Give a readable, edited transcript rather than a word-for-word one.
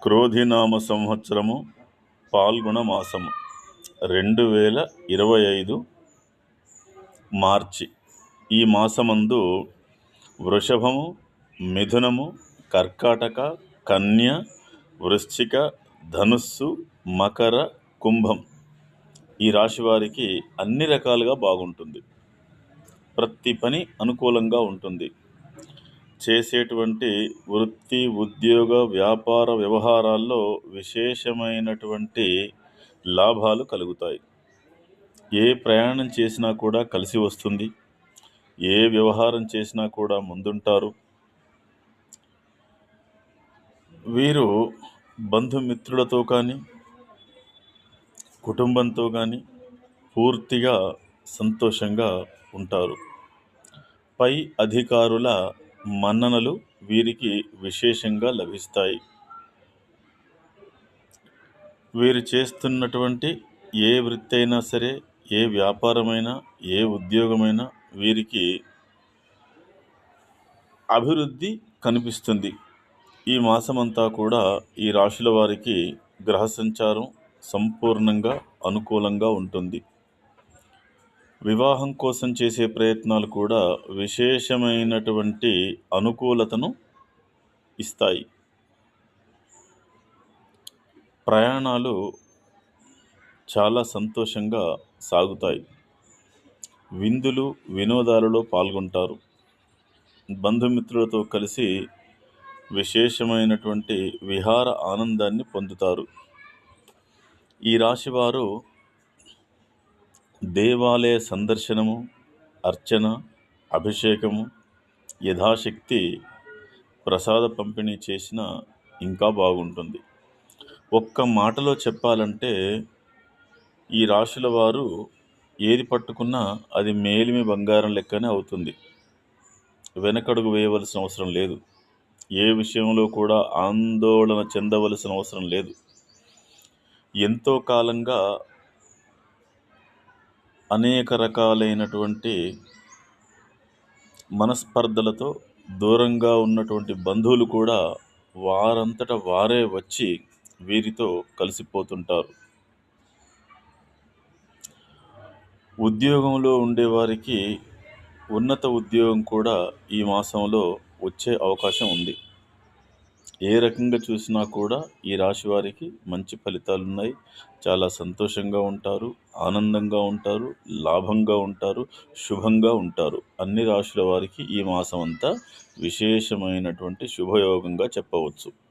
క్రోధినామ సంవత్సరము పాల్గొన మాసము 2025 మార్చి. ఈ మాసమందు వృషభము, మిథునము, కర్కాటక, కన్య, వృశ్చిక, ధనుస్సు, మకర, కుంభం ఈ రాశి వారికి అన్ని రకాలుగా బాగుంటుంది. ప్రతి పని అనుకూలంగా ఉంటుంది. చేసేటువంటి వృత్తి, ఉద్యోగ, వ్యాపార వ్యవహారాల్లో విశేషమైనటువంటి లాభాలు కలుగుతాయి. ఏ ప్రయాణం చేసినా కూడా కలిసి వస్తుంది. ఏ వ్యవహారం చేసినా కూడా ముందుంటారు. వీరు బంధుమిత్రులతో కానీ కుటుంబంతో కానీ పూర్తిగా సంతోషంగా ఉంటారు. పై అధికారుల మన్ననలు వీరికి విశేషంగా లభిస్తాయి. వీరు చేస్తున్నటువంటి ఏ వృత్తి అయినా సరే, ఏ వ్యాపారమైనా, ఏ ఉద్యోగమైనా వీరికి అభివృద్ధి కనిపిస్తుంది. ఈ మాసమంతా కూడా ఈ రాశుల వారికి గ్రహ సంచారం సంపూర్ణంగా అనుకూలంగా ఉంటుంది. వివాహం కోసం చేసే ప్రయత్నాలు కూడా విశేషమైనటువంటి అనుకూలతను ఇస్తాయి. ప్రయాణాలు చాలా సంతోషంగా సాగుతాయి. విందులు, వినోదాలలో పాల్గొంటారు. బంధుమిత్రులతో కలిసి విశేషమైనటువంటి విహార ఆనందాన్ని పొందుతారు. ఈ రాశివారు దేవాలయ సందర్శనము, అర్చన, అభిషేకము, యథాశక్తి ప్రసాద పంపిణీ చేసిన ఇంకా బాగుంటుంది. ఒక్క మాటలో చెప్పాలంటే ఈ రాశుల వారు ఏది పట్టుకున్నా అది మేలిమి బంగారం లెక్కనే అవుతుంది. వెనకడుగు వేయవలసిన అవసరం లేదు. ఏ విషయంలో కూడా ఆందోళన చెందవలసిన అవసరం లేదు. ఎంతో కాలంగా అనేక రకాలైనటువంటి మనస్పర్ధలతో దూరంగా ఉన్నటువంటి బంధువులు కూడా వారంతట వారే వచ్చి వీరితో కలిసిపోతుంటారు. ఉద్యోగంలో ఉండేవారికి ఉన్నత ఉద్యోగం కూడా ఈ మాసంలో వచ్చే అవకాశం ఉంది. ఏ రకంగా చూసినా కూడా ఈ రాశి వారికి మంచి ఫలితాలు ఉన్నాయి. చాలా సంతోషంగా ఉంటారు, ఆనందంగా ఉంటారు, లాభంగా ఉంటారు, శుభంగా ఉంటారు. అన్ని రాశుల వారికి ఈ మాసం అంతా విశేషమైనటువంటి శుభయోగంగా చెప్పవచ్చు.